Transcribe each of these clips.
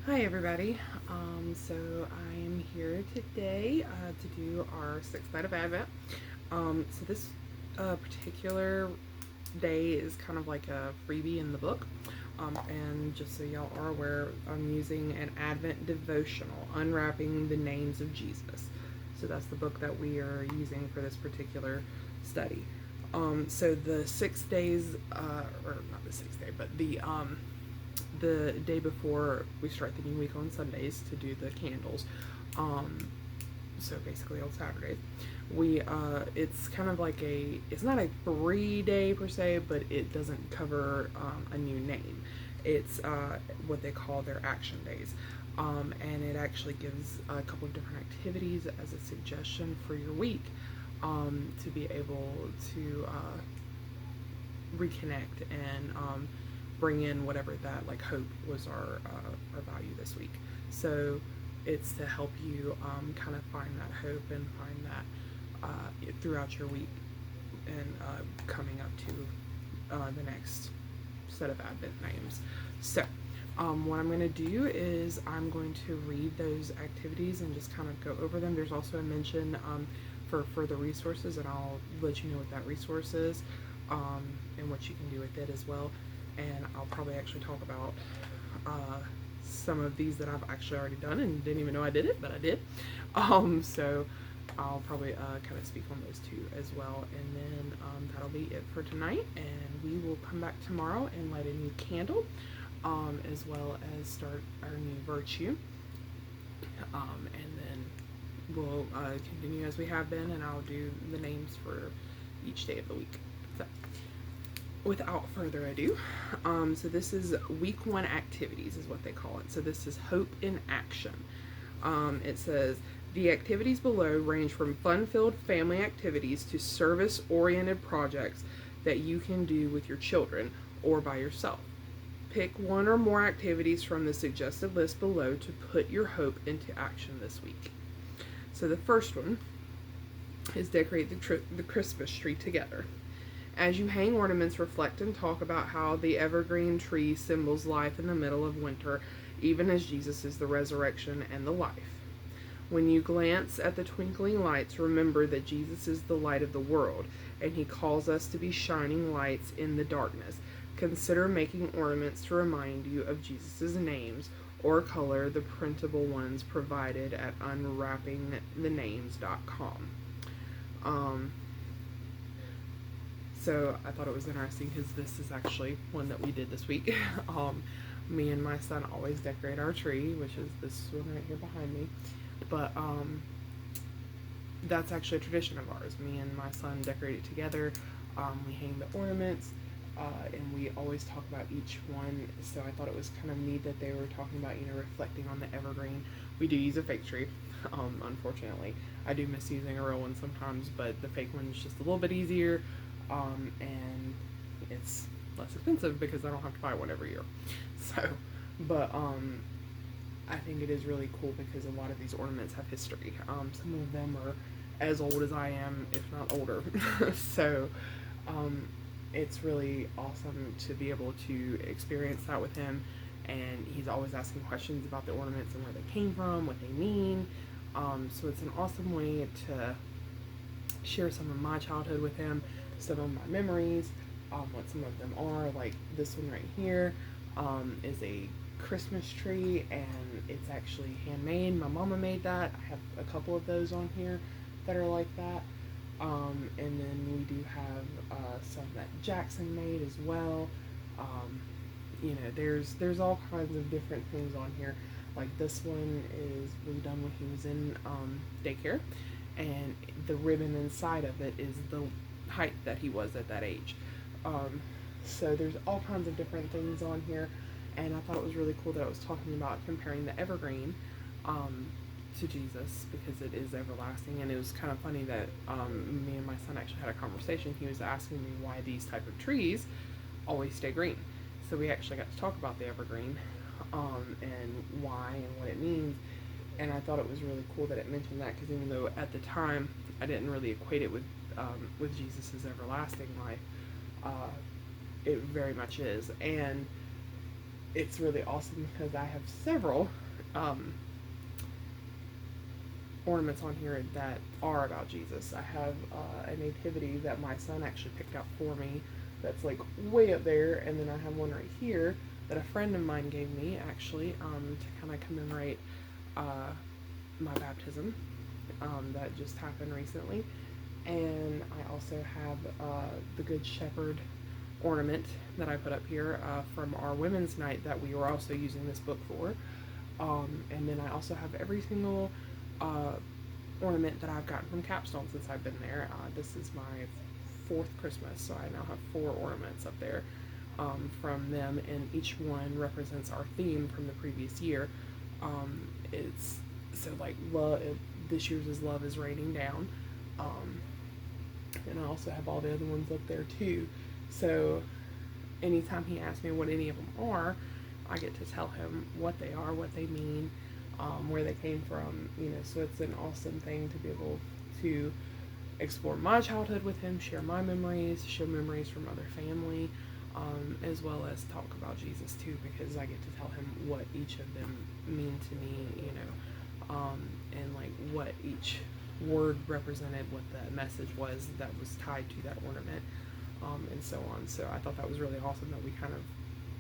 Hi everybody. So I am here today to do our sixth night of Advent. So this particular day is kind of like a freebie in the book. And just so y'all are aware, I'm using an Advent devotional, Unwrapping the Names of Jesus. So that's the book that we are using for this particular study. So the 6 days, or not the sixth day, but the day before we start the new week on Sundays to do the candles. Um, so basically on Saturdays, we it's kind of like it's not a 3 day per se, but it doesn't cover a new name. It's what they call their action days. And it actually gives a couple of different activities as a suggestion for your week to be able to reconnect and bring in whatever that like hope was our value this week. So it's to help you kind of find that hope and find that throughout your week and coming up to the next set of Advent names. So what I'm going to do is I'm going to read those activities and just kind of go over them. There's also a mention for further resources, and I'll let you know what that resource is and what you can do with it as well. And I'll probably actually talk about some of these that I've actually already done and didn't even know I did it, but I did. So I'll probably kind of speak on those two as well. And then that'll be it for tonight. And we will come back tomorrow and light a new candle, as well as start our new virtue. And then we'll continue as we have been, and I'll do the names for each day of the week. So, without further ado, so this is week one activities, is what they call it. So this is Hope in Action. It says the activities below range from fun-filled family activities to service-oriented projects that you can do with your children or by yourself. Pick one or more activities from the suggested list below to put your hope into action this week. So the first one is decorate the Christmas tree together. As you hang ornaments, reflect and talk about how the evergreen tree symbols life in the middle of winter, even as Jesus is the resurrection and the life. When you glance at the twinkling lights, remember that Jesus is the light of the world, and he calls us to be shining lights in the darkness. Consider making ornaments to remind you of Jesus' names, or color the printable ones provided at unwrappingthenames.com. So I thought it was interesting because this is actually one that we did this week. Me and my son always decorate our tree, which is this one right here behind me. But that's actually a tradition of ours. Me and my son decorate it together. We hang the ornaments, and we always talk about each one. So I thought it was kind of neat that they were talking about, reflecting on the evergreen. We do use a fake tree, unfortunately. I do miss using a real one sometimes, but the fake one is just a little bit easier, and it's less expensive because I don't have to buy one every year. So, but I think it is really cool because a lot of these ornaments have history. Some of them are as old as I am, if not older. So it's really awesome to be able to experience that with him. And he's always asking questions about the ornaments and where they came from, what they mean. So it's an awesome way to share some of my childhood with him, some of my memories, what some of them are. Like this one right here is a Christmas tree, and it's actually handmade. My mama made that. I have a couple of those on here that are like that. And then we do have some that Jackson made as well. There's all kinds of different things on here. Like this one was done when he was in daycare, and the ribbon inside of it is the height that he was at that age. So there's all kinds of different things on here, and I thought it was really cool that I was talking about comparing the evergreen to Jesus, because it is everlasting. And it was kind of funny that me and my son actually had a conversation. He was asking me why these type of trees always stay green. So we actually got to talk about the evergreen, and why and what it means. And I thought it was really cool that it mentioned that, because even though at the time I didn't really equate it with Jesus' everlasting life, it very much is. And it's really awesome because I have several um, ornaments on here that are about Jesus. I have a nativity that my son actually picked out for me that's like way up there, and then I have one right here that a friend of mine gave me actually to kind of commemorate uh, my baptism that just happened recently. And I also have the Good Shepherd ornament that I put up here from our women's night that we were also using this book for. And then I also have every single uh, ornament that I've gotten from Capstone since I've been there. This is my fourth Christmas, so I now have 4 ornaments up there from them, and each one represents our theme from the previous year. It's so like love. This year's is love is raining down, um, and I also have all the other ones up there too. So anytime he asks me what any of them are, I get to tell him what they are, what they mean, where they came from. So it's an awesome thing to be able to explore my childhood with him, share my memories, share memories from other family, as well as talk about Jesus too, because I get to tell him what each of them mean to me, and like what each word represented, what the message was that was tied to that ornament, and so on. So I thought that was really awesome that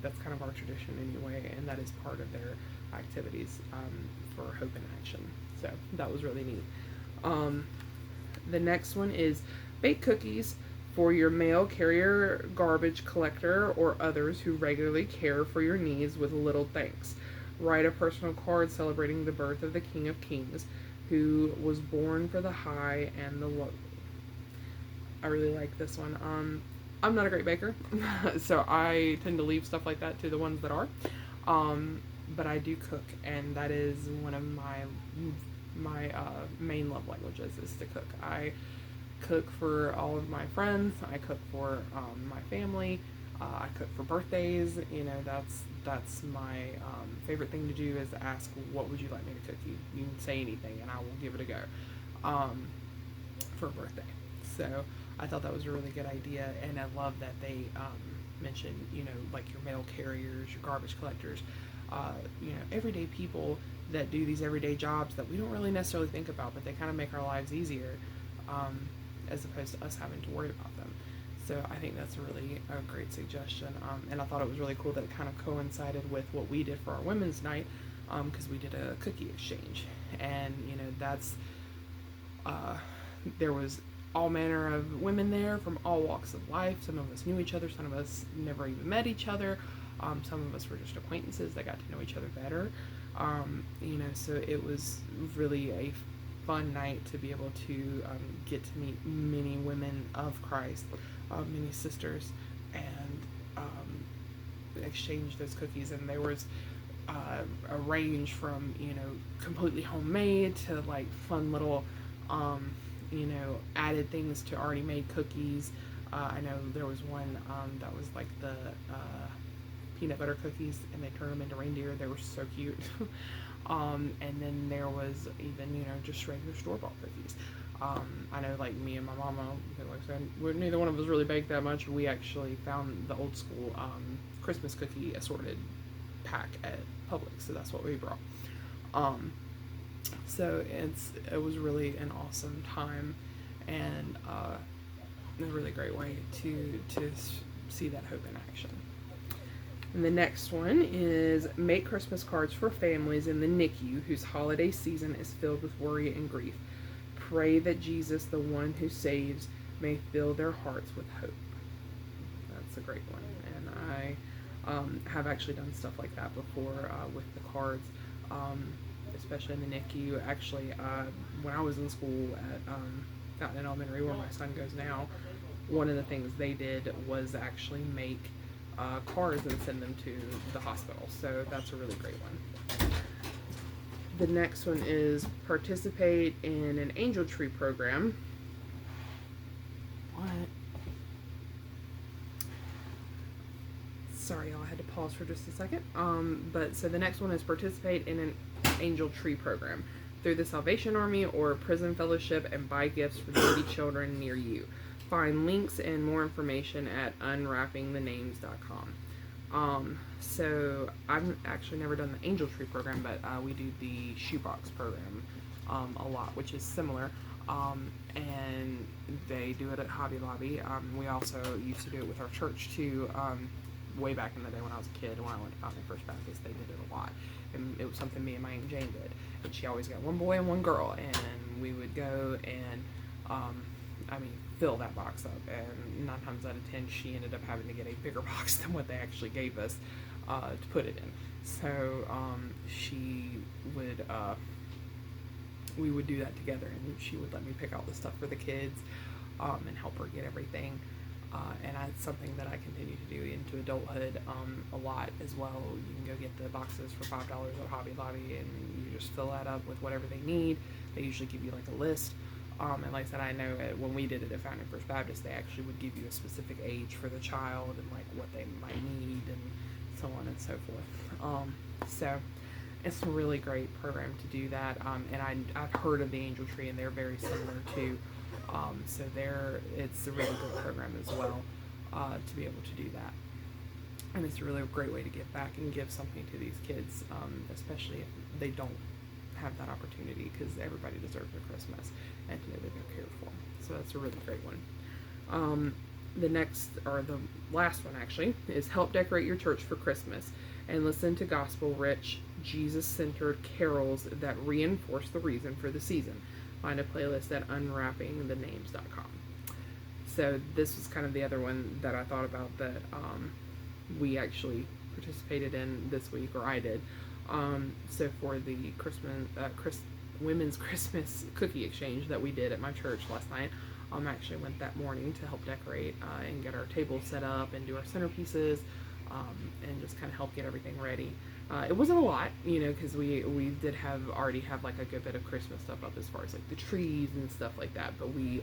that's kind of our tradition anyway, and that is part of their activities for Hope in Action. So that was really neat. The next one is bake cookies for your mail carrier, garbage collector, or others who regularly care for your needs with little thanks. Write a personal card celebrating the birth of the King of Kings, who was born for the high and the low. I really like this one. I'm not a great baker, so I tend to leave stuff like that to the ones that are. But I do cook, and that is one of my main love languages is to cook. I cook for all of my friends. I cook for my family. I cook for birthdays. That's my favorite thing to do is ask, what would you like me to cook you? You can say anything, and I will give it a go for a birthday. So I thought that was a really good idea, and I love that they mentioned, like your mail carriers, your garbage collectors, everyday people that do these everyday jobs that we don't really necessarily think about, but they kind of make our lives easier, as opposed to us having to worry about them. So I think that's really a great suggestion, and I thought it was really cool that it kind of coincided with what we did for our women's night, because we did a cookie exchange, and that's there was all manner of women there from all walks of life. Some of us knew each other, some of us never even met each other, some of us were just acquaintances that got to know each other better. So it was really a fun night to be able to get to meet many women of Christ, many sisters, and exchange those cookies. And there was a range from completely homemade to like fun little added things to already made cookies. I know there was one that was like the peanut butter cookies, and they turned them into reindeer. They were so cute. And then there was even just regular store-bought cookies. I know like me and my mama, like I said, neither one of us really baked that much. We actually found the old school Christmas cookie assorted pack at Publix, so that's what we brought. So it was really an awesome time, and a really great way to see that hope in action. And the next one is make Christmas cards for families in the NICU whose holiday season is filled with worry and grief. Pray that Jesus, the one who saves, may fill their hearts with hope. That's a great one, and I have actually done stuff like that before with the cards. Especially in the NICU. Actually, when I was in school at Fountain Elementary, where my son goes now, one of the things they did was actually make cards and send them to the hospital. So that's a really great one. The next one is participate in an angel tree program. What? Sorry, y'all, I had to pause for just a second. But so the next one is participate in an angel tree program through the Salvation Army or Prison Fellowship and buy gifts for needy children near you. Find links and more information at unwrappingthenames.com. So I've actually never done the Angel Tree program, but we do the Shoebox program a lot, which is similar. And they do it at Hobby Lobby. We also used to do it with our church too. Way back in the day when I was a kid, when I went to Fountain First Baptist, they did it a lot, and it was something me and my Aunt Jane did. And she always got one boy and one girl, and we would go and fill that box up. And 9 times out of 10, she ended up having to get a bigger box than what they actually gave us to put it in. So she would, we would do that together, and she would let me pick out the stuff for the kids and help her get everything. And that's something that I continue to do into adulthood a lot as well. You can go get the boxes for $5 at Hobby Lobby, and you just fill that up with whatever they need. They usually give you like a list. And like I said, I know when we did it at Fountain First Baptist, they actually would give you a specific age for the child and like what they might need and so on and so forth. So it's a really great program to do that. And I've heard of the Angel Tree, and they're very similar too. So it's a really good program as well to be able to do that. And it's a really great way to give back and give something to these kids, especially if they don't have that opportunity, because everybody deserves a Christmas and to know that they're cared for. So that's a really great one. The next, or the last one actually, is help decorate your church for Christmas and listen to gospel-rich, Jesus-centered carols that reinforce the reason for the season. Find a playlist at unwrappingthenames.com. So this was kind of the other one that I thought about that we actually participated in this week, or I did. So for the Women's Christmas Cookie Exchange that we did at my church last night, I actually went that morning to help decorate and get our table set up and do our centerpieces and just kind of help get everything ready. It wasn't a lot, because we did already have like a good bit of Christmas stuff up as far as like the trees and stuff like that. But we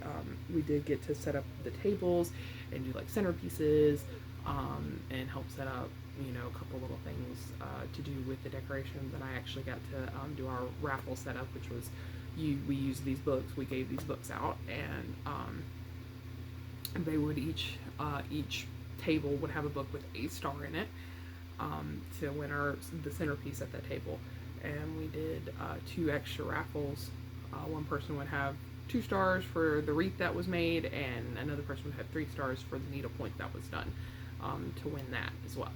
did get to set up the tables and do like centerpieces and help set up a couple little things to do with the decorations. And I actually got to do our raffle setup, which was we used these books. We gave these books out, and they would each table would have a book with a star in it to win the centerpiece at that table. And we did 2 extra raffles. One person would have 2 stars for the wreath that was made, and another person would have 3 stars for the needlepoint that was done to win that as well.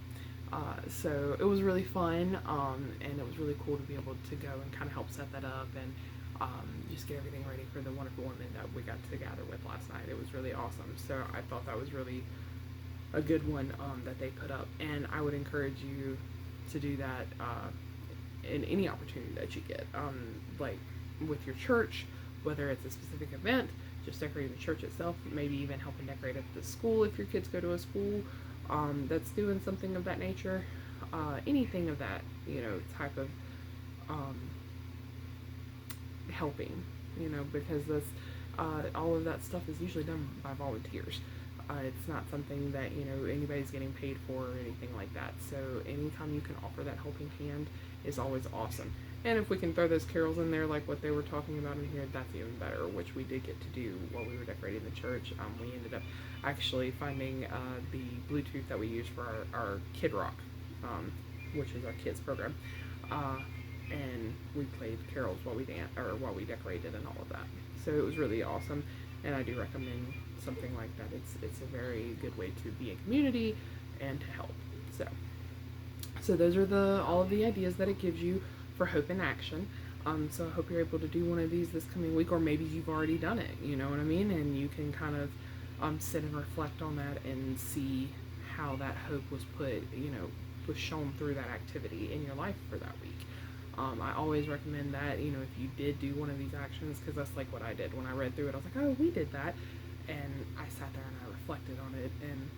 So it was really fun, and it was really cool to be able to go and kind of help set that up and just get everything ready for the wonderful women that we got to gather with last night. It was really awesome. So I thought that was really a good one that they put up, and I would encourage you to do that in any opportunity that you get, like with your church, whether it's a specific event, just decorating the church itself, maybe even helping decorate at the school if your kids go to a school that's doing something of that nature, anything of that type of helping, because that's all of that stuff is usually done by volunteers. It's not something that anybody's getting paid for or anything like that. So anytime you can offer that helping hand is always awesome. And if we can throw those carols in there like what they were talking about in here, that's even better, which we did get to do while we were decorating the church. We ended up actually finding the Bluetooth that we use for our Kid Rock, which is our kids program, and we played carols while we decorated and all of that. So it was really awesome, and I do recommend something like that. It's a very good way to be a community and to help. So those are all of the ideas that it gives you for Hope in Action. So I hope you're able to do one of these this coming week, or maybe you've already done it, you know what I mean? And you can kind of sit and reflect on that and see how that hope was was shown through that activity in your life for that week. I always recommend that, if you did do one of these actions, because that's like what I did. When I read through it, I was like, oh, we did that. And I sat there and I reflected on it and,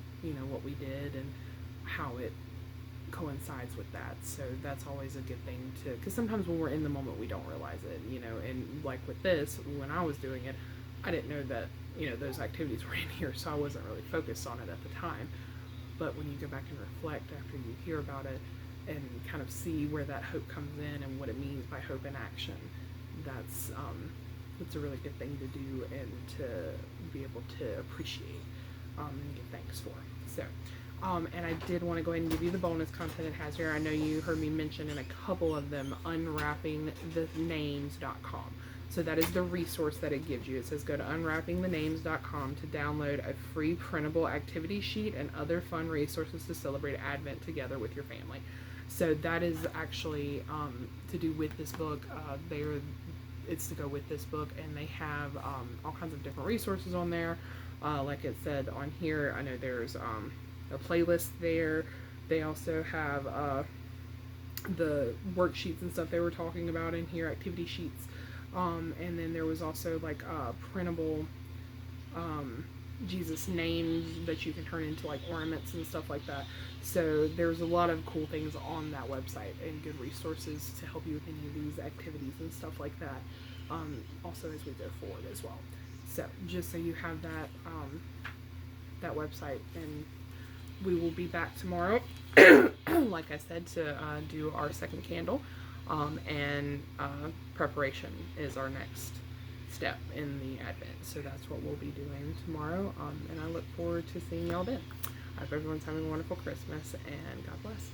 what we did and how it coincides with that. So that's always a good thing because sometimes when we're in the moment, we don't realize it, and like with this, when I was doing it, I didn't know that, those activities were in here, so I wasn't really focused on it at the time. But when you go back and reflect after you hear about it and kind of see where that hope comes in and what it means by hope in action, that's a really good thing to do and to be able to appreciate and give thanks for. So And I did want to go ahead and give you the bonus content it has here. I know you heard me mention in a couple of them unwrappingthenames.com. So that is the resource that it gives you. It says go to unwrappingthenames.com to download a free printable activity sheet and other fun resources to celebrate Advent together with your family. So that is actually to do with this book. It's to go with this book, and they have all kinds of different resources on there. Like it said on here, I know there's a playlist there. They also have the worksheets and stuff they were talking about in here, activity sheets. And then there was also like printable Jesus names that you can turn into like ornaments and stuff like that. So there's a lot of cool things on that website and good resources to help you with any of these activities and stuff like that. Also as we go forward as well. So just so you have that that website, and we will be back tomorrow, like I said, to do our second candle, and preparation is our next step in the Advent. So that's what we'll be doing tomorrow, and I look forward to seeing y'all then. I hope everyone's having a wonderful Christmas, and God bless.